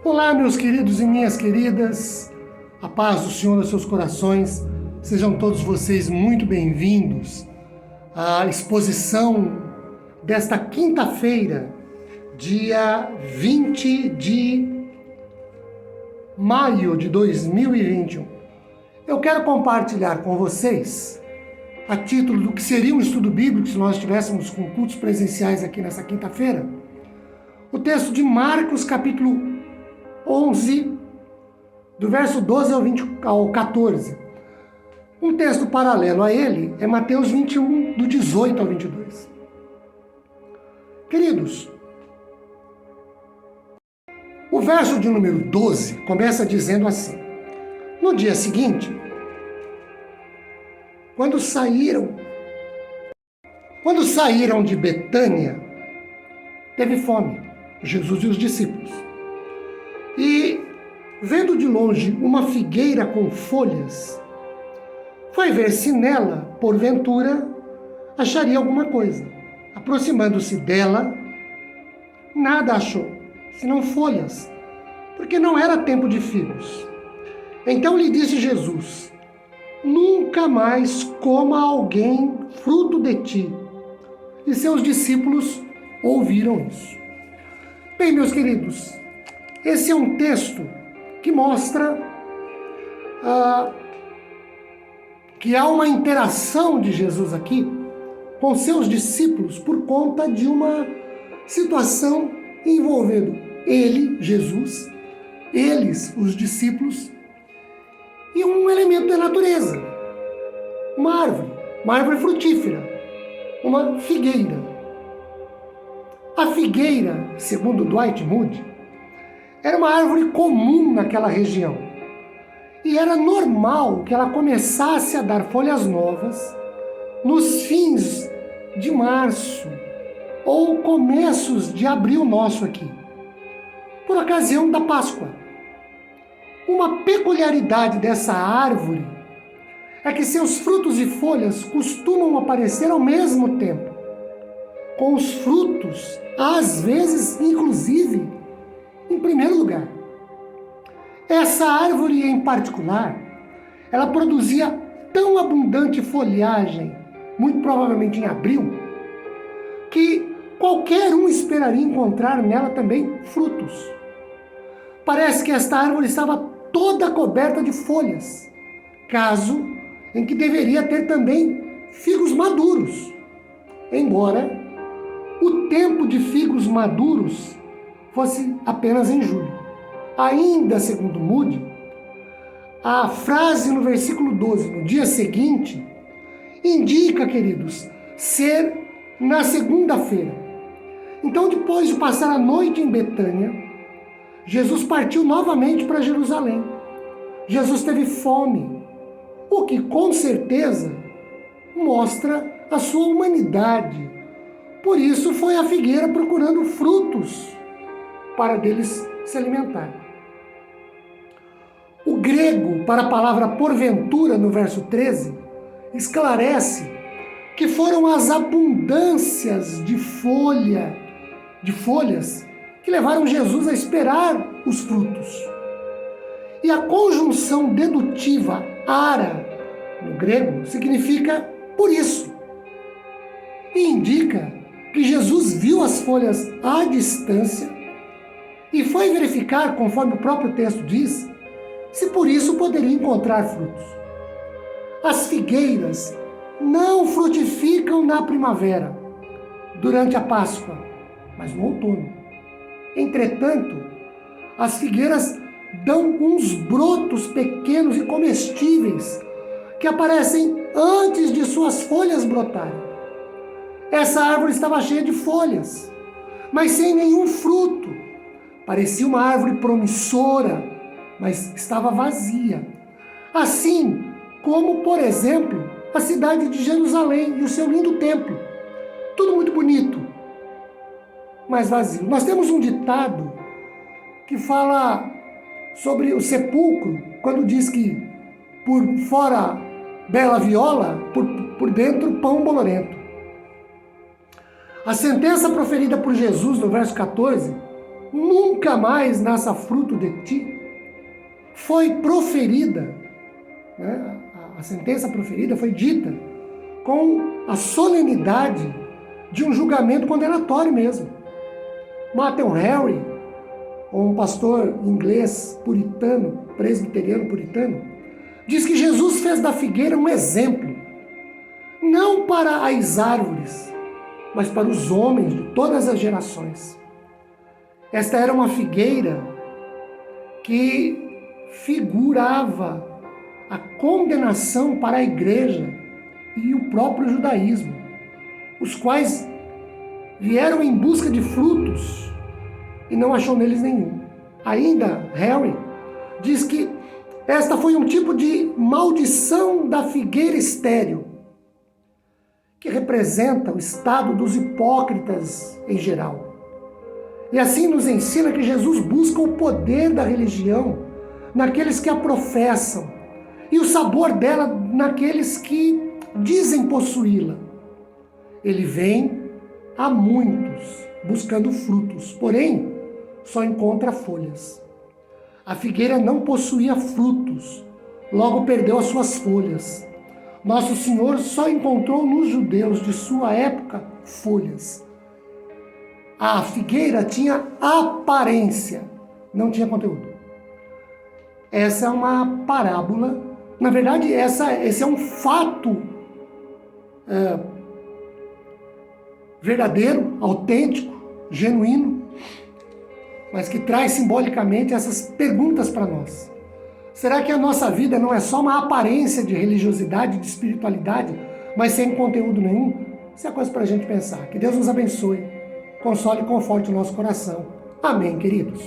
Olá, meus queridos e minhas queridas, a paz do Senhor nos seus corações, sejam todos vocês muito bem-vindos à exposição desta quinta-feira, dia 20 de maio de 2021. Eu quero compartilhar com vocês, a título do que seria um estudo bíblico se nós estivéssemos com cultos presenciais aqui nessa quinta-feira, o texto de Marcos, capítulo 11, do verso 12 ao 14. Um texto paralelo a ele é Mateus 21, do 18 ao 22. Queridos, o verso de número 12 começa dizendo assim: no dia seguinte, quando saíram de Betânia, teve fome, Jesus e os discípulos. E, vendo de longe uma figueira com folhas, foi ver se nela, porventura, acharia alguma coisa. Aproximando-se dela, nada achou, senão folhas, porque não era tempo de figos. Então lhe disse Jesus: nunca mais coma alguém fruto de ti. E seus discípulos ouviram isso. Bem, meus queridos, esse é um texto que mostra que há uma interação de Jesus aqui com seus discípulos por conta de uma situação envolvendo ele, Jesus, eles, os discípulos, e um elemento da natureza, uma árvore frutífera, uma figueira. A figueira, segundo Dwight Moody, era uma árvore comum naquela região. E era normal que ela começasse a dar folhas novas nos fins de março ou começos de abril nosso aqui, por ocasião da Páscoa. Uma peculiaridade dessa árvore é que seus frutos e folhas costumam aparecer ao mesmo tempo, com os frutos, às vezes, inclusive, em primeiro lugar. Essa árvore em particular, ela produzia tão abundante folhagem, muito provavelmente em abril, que qualquer um esperaria encontrar nela também frutos. Parece que esta árvore estava toda coberta de folhas, caso em que deveria ter também figos maduros, embora o tempo de figos maduros fosse apenas em julho. Ainda, segundo Moody, a frase no versículo 12, no dia seguinte, indica, queridos, ser na segunda-feira. Então, depois de passar a noite em Betânia, Jesus partiu novamente para Jerusalém. Jesus teve fome, o que com certeza mostra a sua humanidade. Por isso foi à figueira procurando frutos para deles se alimentar. O grego para a palavra porventura, no verso 13, esclarece que foram as abundâncias de folhas que levaram Jesus a esperar os frutos. E a conjunção dedutiva ara, no grego, significa por isso. E indica que Jesus viu as folhas à distância e foi verificar, conforme o próprio texto diz, se por isso poderia encontrar frutos. As figueiras não frutificam na primavera, durante a Páscoa, mas no outono. Entretanto, as figueiras dão uns brotos pequenos e comestíveis que aparecem antes de suas folhas brotarem. Essa árvore estava cheia de folhas, mas sem nenhum fruto. Parecia uma árvore promissora, mas estava vazia. Assim como, por exemplo, a cidade de Jerusalém e o seu lindo templo. Tudo muito bonito, mas vazio. Nós temos um ditado que fala sobre o sepulcro, quando diz que por fora bela viola, por dentro pão bolorento. A sentença proferida por Jesus no verso 14 nunca mais nasça fruto de ti, foi proferida, né? A sentença proferida foi dita com a solenidade de um julgamento condenatório mesmo. Matthew Henry, um pastor inglês puritano, presbiteriano puritano, diz que Jesus fez da figueira um exemplo, não para as árvores, mas para os homens de todas as gerações. Esta era uma figueira que figurava a condenação para a igreja e o próprio judaísmo, os quais vieram em busca de frutos e não achou neles nenhum. Ainda, Harry diz que esta foi um tipo de maldição da figueira estéril, que representa o estado dos hipócritas em geral. E assim nos ensina que Jesus busca o poder da religião naqueles que a professam e o sabor dela naqueles que dizem possuí-la. Ele vem a muitos buscando frutos, porém só encontra folhas. A figueira não possuía frutos, logo perdeu as suas folhas. Nosso Senhor só encontrou nos judeus de sua época folhas. A figueira tinha aparência, não tinha conteúdo. Essa é uma parábola. Na verdade, esse é um fato verdadeiro, autêntico, genuíno, mas que traz simbolicamente essas perguntas para nós. Será que a nossa vida não é só uma aparência de religiosidade, de espiritualidade, mas sem conteúdo nenhum? Isso é coisa para a gente pensar. Que Deus nos abençoe, console e conforte o nosso coração. Amém, queridos.